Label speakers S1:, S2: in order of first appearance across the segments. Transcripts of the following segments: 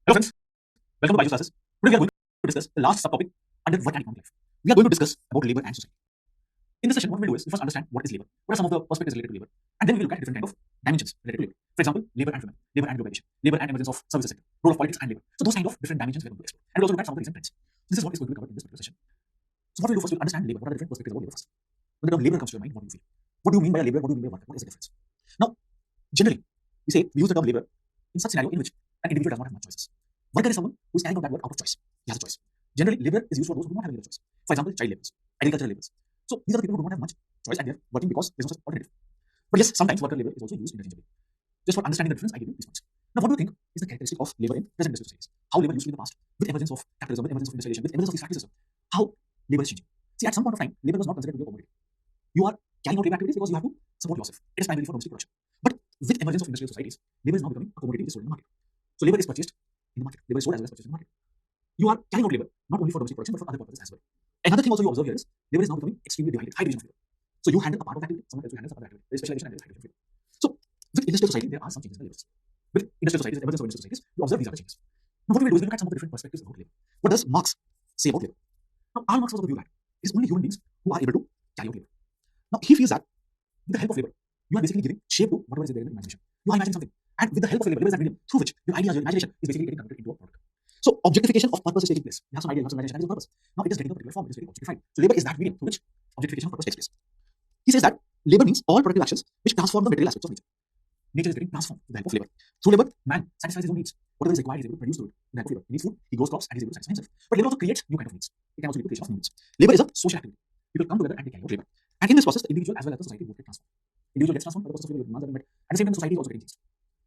S1: Hello friends, welcome to Byju's classes. Today we are going to discuss the last subtopic under work and economic life. We are going to discuss about labor and society. In this session, what we will do is we first understand what is labor, what are some of the perspectives related to labor, and then we will look at different kind of dimensions related to labor. For example, labor and women, labor and globalization, labor and emergence of services sector, role of politics and labor. So those kind of different dimensions we are going to explore. And we'll also look at some of the recent trends. So this is what is going to be covered in this particular session. So what we will do first, we'll understand labor. What are the different perspectives about labor first? When the term labor comes to your mind, what do you feel? What do you mean by a labor? What do you mean by work? What is the difference? Now, generally, we use the term labor in such scenario in which an individual does not have much choices. Worker is someone who is carrying out that work out of choice. He has a choice. Generally, labor is used for those who do not have any other choice. For example, child laborers, agricultural laborers. So these are the people who do not have much choice and they are working because there is no such alternative. But yes, sometimes worker labor is also used interchangeably. Just for understanding the difference, I give you these points. Now, what do you think is the characteristic of labor in present industrial societies? How labor used to be in the past, with emergence of capitalism, with emergence of industrialization, with emergence of these factory system, how labor is changing? See, at some point of time, labor was not considered to be a commodity. You are carrying out labor activities because you have to support yourself. It is primarily for domestic production. But with emergence of industrial societies, labor is now becoming a commodity which is sold in the market. So labor is purchased in the market. Labor is sold as well as purchased in the market. You are carrying out labor not only for domestic production but for other purposes as well. Another thing also you observe here is labor is now becoming extremely divided, high division of labor. So you handle a part of the activity, someone else will handle some other activity. There is specialization and there is high division of labor. So with industrial society, there are some changes in the labor. With industrial societies, emergence of industrial societies, you observe these other changes. Now what we will do is we look at some of the different perspectives about labor. What does Marx say about labor? Now Karl Marx was of the view that it is only human beings who are able to carry out labor. Now he feels that with the help of labor, you are basically giving shape to whatever is there in the imagination. You are imagining something. And with the help of labor is that medium through which your ideas, your imagination is basically getting converted into a product. So objectification of purpose is taking place. You have some idea, you have some imagination, that is your purpose. Now it is getting a particular form, it is getting objectified. So labor is that medium through which objectification of purpose takes place. He says that labor means all productive actions which transform the material aspects of nature. Nature is getting transformed with the help of labor. Through labor, man satisfies his own needs. Whatever is required, he is able to produce through it with the help of labor. He needs food, he grows crops, and he is able to satisfy himself. But labor also creates new kind of needs. It can also lead to creation of new needs. Labor is a social activity. People come together and they carry out labor. And in this process, the individual as well as the society both get transformed. Individual gets transformed by the process of labor demands are being met. At the same time, the society is also getting changed.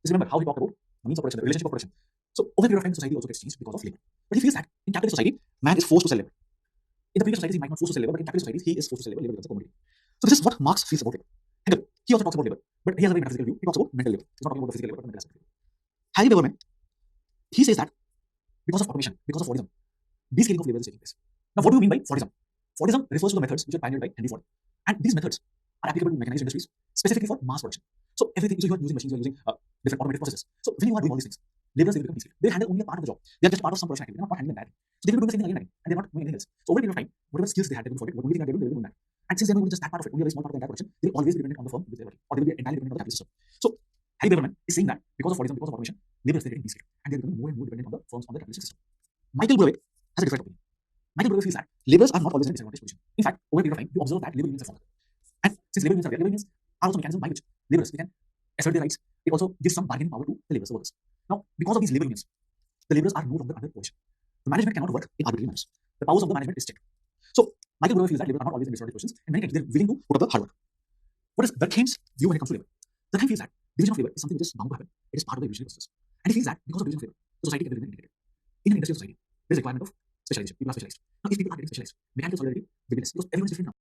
S1: Just remember how he talked about the means of production, the relationship of production. So over a period of time, the society also gets changed because of labor. But he feels that in capitalist society, man is forced to sell labor. In the previous societies, he might not force to sell labor, but in capitalist societies, he is forced to sell labor. Labor becomes a commodity. So this is what Marx feels about labor. And he also talks about labor, but he has a very metaphysical view. He talks about mental labor. He's not talking about the physical labor, but the mental aspect of labor. Harry Beverman, he says that because of automation, because of Fordism, descaling of labor is taking place. Now, what do you mean by Fordism? Fordism refers to the methods which are pioneered by Henry Ford, and these methods are applicable to mechanized industries, specifically for mass production. So everything, so you are using machines, you are using different automated processes. So when you are doing all these things, laborers, they become descaled. They handle only a part of the job. They are just part of some production activity. They are not handling the entire thing. So they will do the same thing again and again, and they are not doing anything else. So over a period of time, whatever skills they had, they will forget. What only thing they are doing, they will do that. And since they are doing just that part of it, only a very small part of the entire production, they will always be dependent on the firm which they are working, or they will be entirely dependent on the capitalist system. So Harry Beverman is saying that because of Fordism, because of automation, laborers are getting descaled, and they are becoming more and more dependent on the firms, on the capitalist system. Michael Blowick has a different opinion. Michael Blowick feels that laborers are not always in a disadvantaged position. In fact, over a period of time, you observe that labor unions are formed. And since labor unions are there, labor unions are also mechanisms by which laborers they can assert their rights. It also gives some bargaining power to the laborers, the workers. Now, because of these labor unions, the laborers are no longer under coercion. The management cannot work in arbitrary manners. The powers of the management is checked. So Michael Blowick feels that laborers are not always in disadvantaged positions, and many times they're willing to put up the hard work. What is Durkheim's view when it comes to labor? Durkheim feels that division of labor is something which is bound to happen. It is part of the evolutionary process. And he feels that because of division of labor, the society can remain integrated. In an industrial society, there is a requirement of specialization. People are specialized. Now, if people are getting specialized, mechanical solidarity will be less because everyone is different now.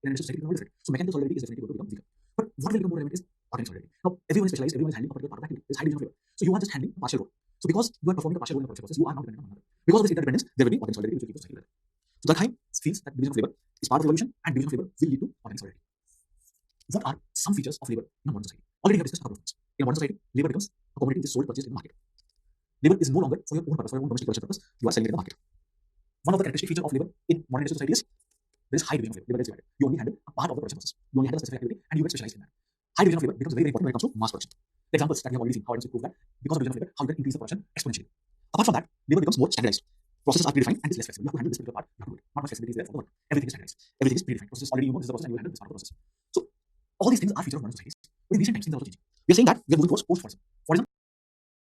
S1: In an industrial society, people are different. So mechanical solidarity is definitely going to become weaker. But what will become more relevant is organic solidarity. Now, everyone is specialized, everyone is handling a particular part of activity. There is high division of labor. So you are just handling a partial role. So because you are performing a partial role in the production process, you are not dependent on another. Because of this interdependence, there will be organic solidarity which will keep the society better. So Durkheim feels that division of labor is part of evolution, and division of labor will lead to organic solidarity. What are some features of labor in a modern society? Already we have discussed a couple of things. In a modern society, labor becomes a commodity which is sold, purchased in the market. Labor is no longer for your own purpose, for your own domestic production purpose. You are selling it in the market. One of the characteristic features of labor in modern industrial society is there is high division of labor. Labor gets divided. You only handle a part of the production process. You only handle a specific activity, and you get specialized in that. High division of labor becomes very, very important when it comes to mass production. The examples that we have already seen, how it is prove that because of division of labor, how you can increase the production exponentially. Apart from that, labor becomes more standardized. Processes are predefined and it's less flexible. You have to handle this particular part. You have to do it. Not much flexibility is there for the work. Everything is standardized. Everything is predefined. Processes already you know this is the process and you handle this part of the process. So all these things are features of modern societies. But in recent times, things are also changing. We are saying that we are moving towards post-Fordism. Fordism,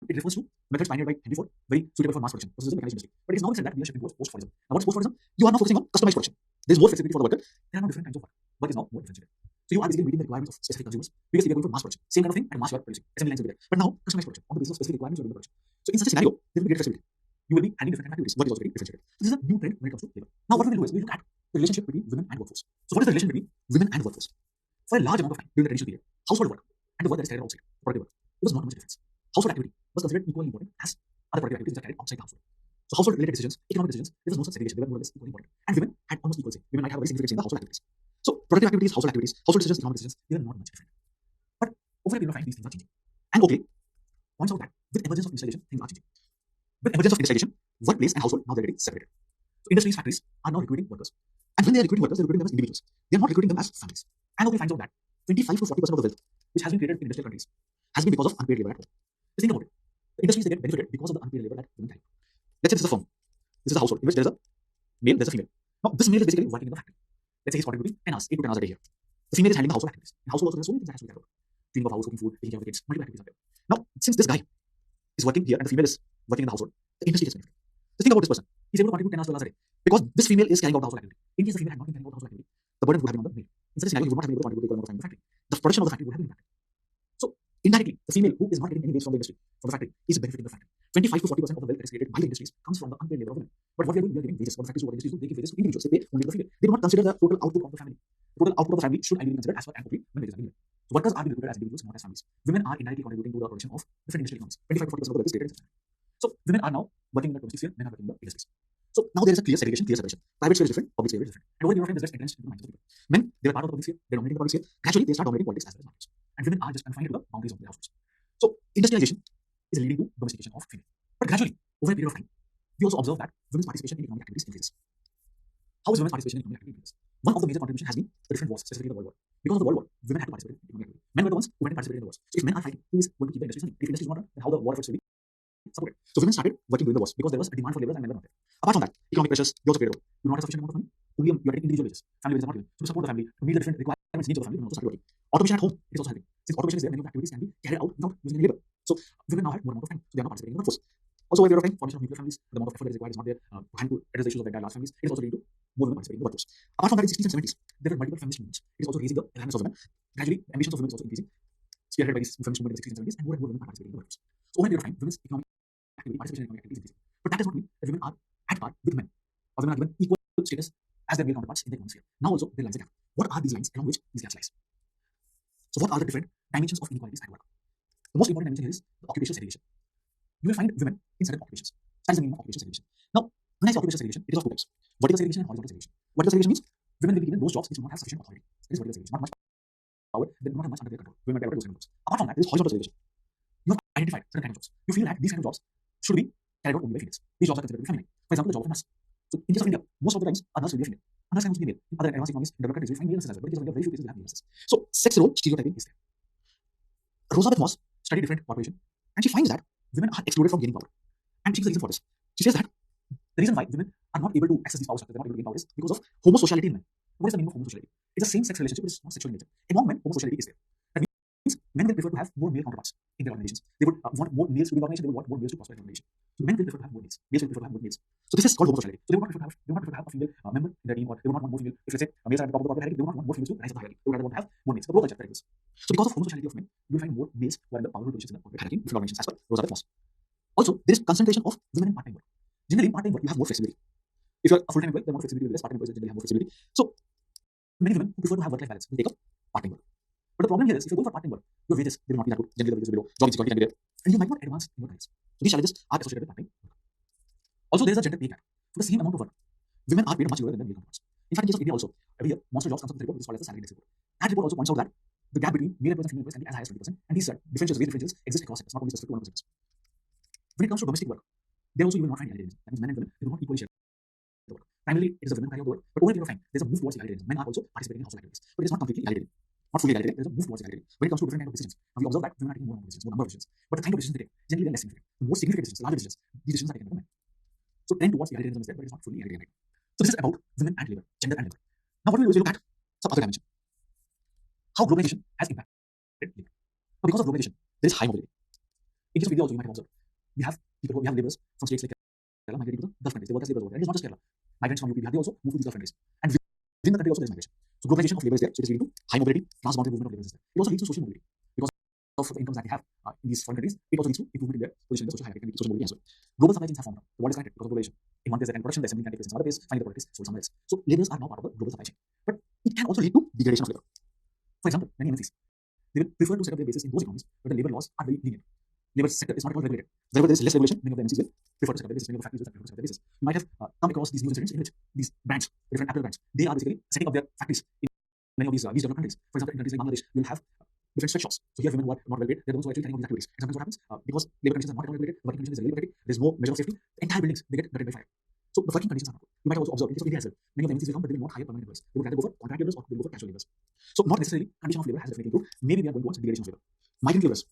S1: it refers to methods pioneered by Henry Ford, very suitable for mass production. This is the mechanized industry. But it is now said that we are shifting towards post-Fordism. Now, what is post-Fordism? You are now focusing on customized production. There is more flexibility for the worker. There are now different kinds of work. Work is now more differentiated. So you are basically meeting the requirements of specific consumers. Previously, we are going for mass production, same kind of thing, and mass you are producing. Assembly lines will be there. But now, customized production on the basis of specific requirements of the production. So in such a scenario, there will be greater flexibility. You will be handling different activities. Work is also very differentiated. So this is a new trend when it comes to labor. Now, what we will do is we look at the relationship between women and workforce. So what is the relation between women and workforce? For a large amount of time during the traditional period, household work and the work that is carried out outside, productive work, there was not much difference. Household activity was considered equally important as other productive activities that are carried outside the household. So household related decisions, economic decisions, there was no such segregation. They were more or less equally important. And women had almost equal say. Women might have a very significant say in the household activities. So productive activities, household decisions, economic decisions, they were not much different. But over a period of time, these things are changing. And okay, points out that with emergence of industrialization, things are changing. With emergence of industrialization, workplace and household now they're getting separated. So industries, factories are now recruiting workers. And when they are recruiting workers, they're recruiting them as individuals. They're not recruiting them as families. And nobody finds out that 25 to 40% of the wealth which has been created in industrial countries has been because of unpaid labor at home. Just think about it. The industries they get benefited because of the unpaid labor that women carry. Let's say this is a firm. This is a household in which there's a male, there's a female. Now this male is basically working in the factory. Let's say he's contributing 10 hours, 8 to 10 hours a day here. The female is handling the household activities. In household also there's so many things that has to be carried out. Cleaning of house, cooking food, taking care of the kids, multiple activities are there. Now, since this guy is working here and the female is working in the household, the industry gets benefited. Just think about this person. He's able to contribute 10 hours, 12 hours a day because this female is carrying out the household activity. In case the female had not been carrying out the household activity, the burden would have been on the male. In such a scenario, he would not have been able to contribute equal amount of time in the factory. The production of the factory would have been impacted. So, indirectly, the female who is not getting any wage from the industry, from the factory, is benefiting the factory. 25 to 40% of the wealth that is created by the industries comes from the unpaid labor of women. But what we are doing, we are giving wages. What the factories do, what the industries do, they give wages to individuals. They pay only to the female. They do not consider the total output of the family. The total output of the family should ideally be considered as per and complete when wages are given. So workers are being recruited as individuals, not as families. Women are indirectly contributing to the production of different industrial economies. 25 to 40% of the wealth is created in such a manner. So women are now working in the domestic sphere, men are working in the industries. So now there is a clear segregation, clear separation. Private sphere is different, public sphere is different. And over a period of time, this gets entrenched into the minds of people. Men, they were part of the public sphere, they're dominating the public sphere. Gradually, they start dominating politics as well as markets. And women are just confined to the boundaries of their households. So industrialization is leading to domestication of female. But gradually, over a period of time, we also observe that women's participation in economic activities increases. How is women's participation in economic activities increased? One of the major contributions has been the different wars, specifically the World War. Because of the World War, women had to participate in economic activity. Men were the ones who went and participated in the wars. So if men are fighting, who is going to keep the industries running? If industries are not done, then how the war efforts will be supported. So women started working during the wars because there was a demand for laborers and men were not there. Apart from that, economic pressures, they also played a role. You do not have sufficient amount of money, only you are getting individual wages. Family wages are not given. So to support the family, to meet the different requirements, needs of the family, women also started working. Automation at home, it is also helping. Since automation is there, many of the activities can be carried out without using any labor. So women now have more amount of time, so they are not participating in the workforce. Also, over a period of time, formation of nuclear families, the amount of effort that is required is not there to handle address the issues of the entire large families. It is also leading to more women participating in the workforce. Apart from that, in 60s and 70s, there were multiple feminist movements. It is also raising the awareness of women. Gradually, ambitions of women is also increasing, spearheaded by these feminist movements in the 60s and 70s, and more women are participating in the workforce. So over a period of time, women's economic activity, participation in economic activity is increasing. But that does not mean that women are at par with men, or women are given equal status as their male counterparts in the economic sphere. Now also, there lies a gap. What are these lines along which these gaps lies? So what are the different dimensions of inequalities at work? The most important dimension here is the occupational segregation. You will find women in certain occupations. That is the meaning of occupational segregation. Now, when I say occupational segregation, it is of two types: vertical segregation and horizontal segregation. Vertical segregation means women will be given those jobs which do not have sufficient authority. It is vertical segregation, not much power, they do not have much under their control. Women will be able to do certain jobs. Apart from that, there is horizontal segregation. You have identified certain kind of jobs. You feel that these kind of jobs should be carried out only by females. These jobs are considered to be feminine. For example, the job of a nurse. So in case of India, most of the times a nurse will be a female. A nurse can also be male. In other advanced economies, in developed countries, we find male nurses as well. But in case of India, very few places will have male nurses. So sex role stereotyping is there. Rosa Moss studied different population, and she finds that women are excluded from gaining power. And she gives a reason for this. She says that the reason why women are not able to access these power structures, they're not able to gain power, is because of homosociality in men. What is the meaning of homosociality? It's a same-sex relationship, but it's not sexual in nature. Among men, homosociality is there. That means men will prefer to have more male counterparts in their organizations. They would want more males to be in the organization. They would want more males to prosper in the organization. So men will prefer to have more males. Males will prefer to have more males. So this is called homosociality. So they would not prefer to have a female member in their team, or they would not want more female. If let's say males are at the top of the hierarchy, they would not want more females to rise up the hierarchy. They would rather want to have more males. The role culture that is. So because of homosociality of men, you will find more males who are in the powerful positions in the corporate hierarchy, different organizations, as per Rosa Moss. Also, there is concentration of women in part-time work. Generally, in part-time work, you have more flexibility. If you're a full-time employee, the more flexibility you have. Part-time employees generally have more flexibility. So, many women who prefer to have work-life balance will take up part-time work. But the problem here is, if you're going for part-time work, your wages they will not be that good. Generally, the wages will be low. Job insecurity can be there, and you might not advance in your careers. So these challenges are associated with part-time work. Also, there is a gender pay gap. For the same amount of work, women are paid much lower than their male counterparts. In fact, in case of India also, every year, Monster Jobs comes up with a report which is called as the salary index report. That report also points out that the gap between male employees and female employees can be as high as 20%, and these differentials, wage differentials, exist across sectors, not only specific to one of the sectors. When it comes to domestic work, there also you will not find egalitarianism. That means men and women, they do not equally share the work. Primarily, it is the women who carry out the work, but over a period of time, there is a move towards egalitarianism. Men are also participating in household activities, but it is not completely egalitarian. Not fully egalitarian, there is a move towards egalitarian. When it comes to different kind of decisions, now we observe that women are taking more number of decisions, more number of decisions, but the kind of decisions they take, generally they're less significant. The more significant decisions, larger decisions, these decisions are taken by men. So trend towards egalitarianism is there, but it is not fully egalitarian. So this is about women and labor, gender and labor. Now what we will do is look at some other dimension. How globalization has impacted labor. Now because of globalization, there is high mobility. In case of India also, you might have observed, we have laborers from states like Kerala migrating to the Gulf countries. They work as laborers over there. And it is not just Kerala. Migrants from UP, they also move to these Gulf countries. And within the country also there is migration. So globalization of labor is there, so it is leading to high mobility, transboundary movement of labor is there. It also leads to social mobility. Because of the incomes that they have in these foreign countries, it also leads to improvement in their position in the social hierarchy and social mobility as well. Global supply chains have formed. The world is connected because of globalization. In one place, there can production, the assembly can take place in some other place, finally the product is sold somewhere else. So laborers are now part of the global supply chain. But it can also lead to degradation of labor. For example, many MNCs, they will prefer to set up their bases in those economies where the labor laws are very lenient. Labor sector is not at all regulated. Wherever there is less regulation, many of the MNCs will prefer to set up their bases. Many of the factories will prefer to set up their bases. You might have come across these news incidents in which these brands, different Apple brands, they are basically setting up their factories in many of these developed countries. For example, in countries like Bangladesh, you will have different sweatshops. So here, women who are not well paid, they're the ones who are actually carrying out these activities. And sometimes what happens, because labor conditions are not regulated, the working conditions are really protected, there's no measure of safety, the entire buildings, they get gutted by fire. So the working conditions are not good. You might have also observed in case of India as well. Many of the MNCs will come, but they will not hire permanent employees. They would rather go for contract laborers or they will go for casual laborers. So not necessarily condition of labor has definitely improved. Maybe we are going towards degradation of labor. Migrant laborers,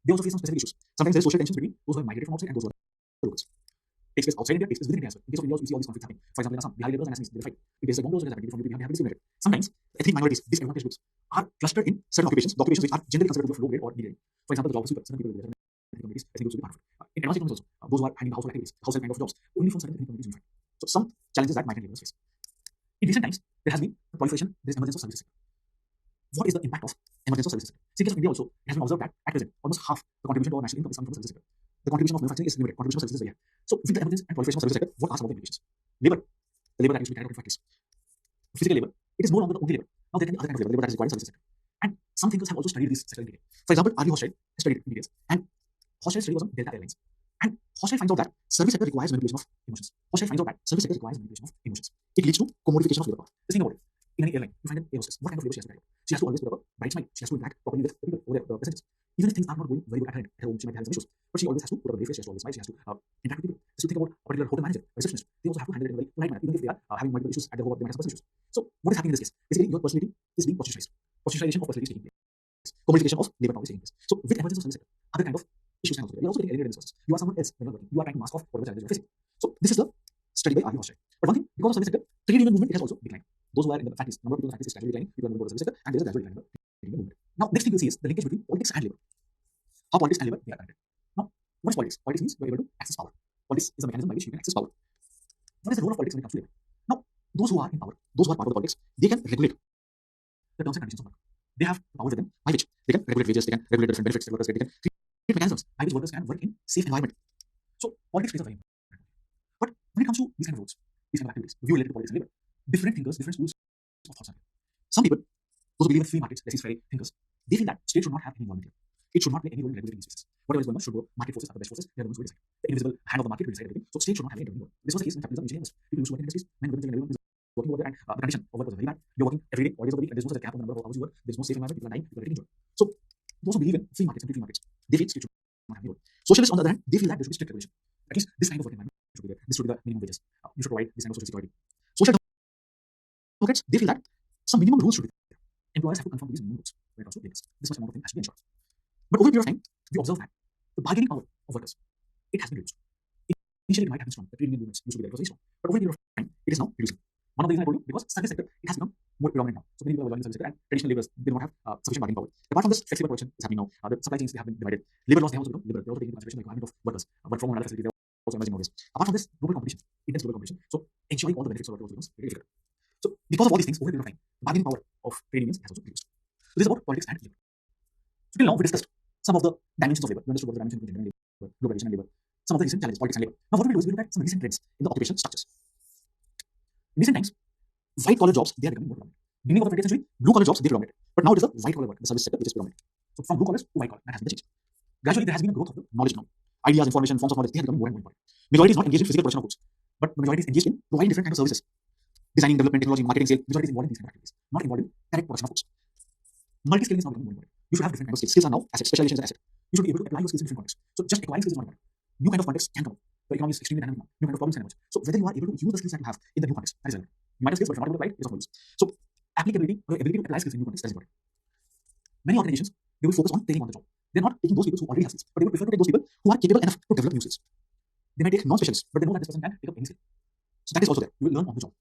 S1: they also face some specific issues. Sometimes there is social tensions between those who have migrated from outside and those who are locals. Takes place outside India, takes place within India as well. In case of India, we see all these conflicts happening. For example, in Assam, Bihari laborers and Assamese, they fight. In places like Bengal, also happening. From UP, we have discriminated. Sometimes ethnic minorities, disadvantaged groups, are clustered in certain occupations, the occupations which are generally considered to be low grade or medium. For example, the job of sweeper, certain people will be there, ethnic communities, ethnic groups will be part of it. In advanced economies also, those who are handling household activities, household kind of jobs, only from certain ethnic communities will fight. So some challenges that migrant laborers face. In recent times, there has been a proliferation, there is emergence of services sector. What is the impact of emergence of services sector? See, in case of India also, it has been observed that at present, almost half the contribution to our national income is coming from the services sector. The contribution of manufacturing is limited, contribution of services is very high. So with the emergence and proliferation of services sector, what are some of the implications? Labor, the labor that used to be carried out in factories. Physical labor, it is no longer the only labor. Now there can be other kinds of labor that is required in services sector. And some thinkers have also studied this sector in detail. For example, R.V. Hochschild has studied it in details. And Hochschild's study was on Delta Airlines. And Hochschild finds out that service sector requires manipulation of emotions. Hochschild finds out that service sector requires manipulation of emotions. It leads to commodification of labor power. Just think about it. In any airline, you find an air hostess. What kind of labor she has to carry out? She has to always put up a bright smile. She has to interact properly with the people over there, the passengers. Even if things are not going very good at her home, she might have some issues. But she always has to put up a brave face. She has to always smile. She has to interact with people. Just to think about a particular hotel manager, a receptionist. They also have to handle it in a very polite manner, even if they are having multiple issues at their home. They might have some personal issues. So what is happening in this case? Basically, your personality is being positionized. Positionization of personality is taking place. Commodification of labor power is taking place. So with emergence of service sector, other kind of issues can also be there. You're also getting alienated in this process. You are someone else when you're working. You are trying to mask off whatever challenges you're facing. So this is the study by R.V. Hochschild. But one thing, because of service sector, trade union movement, it has also declined. Those who are in the factories, number of people in the factories is gradually declining. People are moving to the service sector, and there is a gradual decline in the trade union movement. Now, next thing we'll see is the linkage between politics and labor. How politics and labor they are connected. Now, what is politics? Politics means you are able to access power. Politics is a mechanism by which you can access power. What is the role of politics when it comes to labor? Now, those who are in power, those who are part of the politics, they can regulate the terms and conditions of work. They have power with them by which they can regulate wages, they can regulate the different benefits that workers get, they can create mechanisms by which workers can work in safe environment. So politics plays a very important role. But when it comes to these kind of roles, these kind of activities, view related to politics and labor, different thinkers, different schools of thoughts are here. Some people, those who believe in free markets, let's say Freire thinkers, they feel that state should not have any involvement here. It should not play any role in regulating these spaces. Whatever is going on should go. Market forces are the best forces. They are the ones who decide. The invisible hand of the market will decide everything. So state should not have any intervening role. This was the case in capitalism, engineering was. People used to work in industries. Men, women, children, everyone is working over there, and the condition of work was very bad. You're working every day, all days of the week, and there's no such a cap on the number of hours you work. There's no safe environment. People are dying. People are getting injured. So those who believe in free markets, complete free markets, they feel state should not have any role. Socialists, on the other hand, they feel that there should be strict regulation. At least this kind of work environment should be there. This should be the minimum wages. You should provide this kind of social security. Social democrats, they feel that some minimum rules should be there. Employers have to conform to these minimum rules when it comes to labor. This much amount of thing has to be ensured. But over a period of time, we observe that the bargaining power of workers, it has been reduced. Initially, it might have been strong. The trade union movements used to be there. It was very strong. But over a period of time, it is now reducing. One of the reasons I told you, because service sector, it has become more predominant now. So many people are joining service sector, and traditional laborers, they do not have sufficient bargaining power. Apart from this, flexible production is happening now. The supply chains, they have been divided. Labor laws, they have also become liberal. They also take into consideration the requirement of workers. Work from home and other facilities, they are also emerging nowadays. Apart from this, global competition, intense global competition. So ensuring all the benefits of work also becomes very difficult. So because of all these things, over a period of time, bargaining power of trade unions has also reduced. So this is about politics and labor. So till now, we discussed some of the dimensions of labor. We understood what the dimensions between gender and labor, globalization and labor, some of the recent challenges, politics and labor. Now, what we do is we look at some recent trends in the occupational structures. In recent times, white collar jobs, they are becoming more predominant. Beginning of the 20th century, blue collar jobs, they predominated. But now it is the white collar work, the service sector, which is predominant. So from blue collars to white collar, that has been the change. Gradually, there has been a growth of the knowledge now. Ideas, information, forms of knowledge, they have become more and more important. Majority is not engaged in physical production of goods, but the majority is engaged in providing different kinds of services. Designing, development, technology, marketing, sale, majority is involved in these kind of activities, not involved in direct production of goods. Multi-skilling is now becoming more important. You should have different kinds of skills. Skills are now assets. Specialization is an asset. You should be able to apply your skills in different contexts. So just acquiring skills is not important. New kind of context can come up. The economy is extremely dynamic now. New kind of problems can emerge. So whether you are able to use the skills that you have in the new context, that is relevant. You might have skills, but if you're not able to apply it, it's of no use. So applicability or ability to apply skills in new contexts, that is important. Many organizations, they will focus on training on the job. They're not taking those people who already have skills, but they will prefer to take those people who are capable enough to develop new skills. They might take non-specialists, but they know that this person can pick up any skill. So that is also there. You will learn on the job.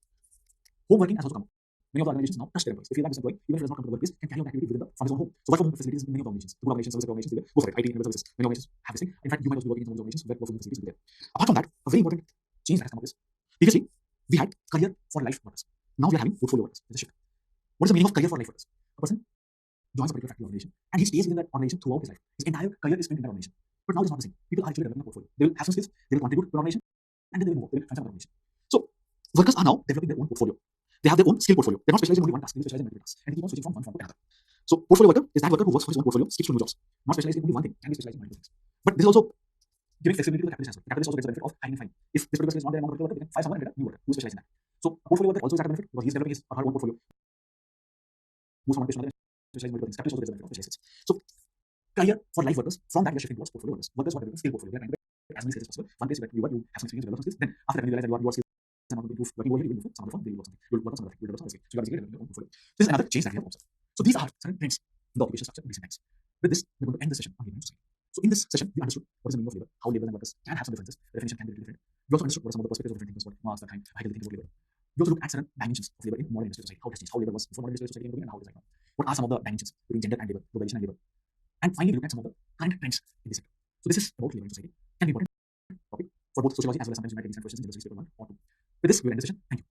S1: Home working has also come up. Many of the organizations now trust their employees. They feel that this employee, even if he does not come to the workplace, can carry out activity from his own home. So work from home facilities in many of the organizations. Good organizations, service organizations, they will go for it. IT and services. Many organizations have this thing. In fact, you might also be working in some of those organizations where work from home facilities will be there. Apart from that, a very important change that has come up is previously we had career for life workers. Now we are having portfolio workers. There's a shift. What is the meaning of career for life workers? A person joins a particular factory organization and he stays within that organization throughout his life. His entire career is spent in that organization. But now it's not the same. People are actually developing a portfolio. They will have some skills, they will contribute to the organization, and then they will move. They will transfer the organization. So workers are now developing their own portfolio. They have their own skill portfolio. They're not specialized in only one task. They specialize in multiple tasks. And they keep on switching from one form to another. So portfolio worker is that worker who works for his own portfolio, skips to new jobs. Not specialized in only one thing, can be specialized in multiple things. But this is also giving flexibility to the capitalist as well. The capitalist also gets the benefit of hiring and firing. If this particular skill is not there among the worker, they can fire someone and get a new worker who is specialized in that. So a portfolio worker also is at a benefit because he is developing his or her own portfolio. Moves from one place to another, specialize in multiple things. Capitalists also get the benefit of specializations. So career for life workers, from that we are shifting towards portfolio workers. Workers who are developing skill portfolio. We are trying to get as many skills as possible. One place where you have some experience, you develop some skills. Then after that, when you realize that your skills are not going to improve, working over here, you will move to some other firm, they will work something. You will work on some other thing, you will develop some other skill. So you are basically developing your own portfolio. This is another change that we have observed. So these are certain trends in the occupation structure in recent times. With this, we're going to end the session on labor and society. So in this session, we understood what is the meaning of labor, how laborers and workers can have some differences. The definition can be little different. We also understood what are some of the perspectives of different thinkers, what Marx, Durkheim, Hegel think about labor. We also looked at certain dimensions of labor in modern industrial society, how it has changed, how labor was before modern industrial society and how it is right now. What are some of the dimensions between gender and labor, globalization and labor? And finally, we looked at some of the current trends in this sector. So this is about labor and society. Can be important topic for both sociology as well as sometimes you might get these kind of questions in the paper 1 or 2. With this, we will end the session. Thank you.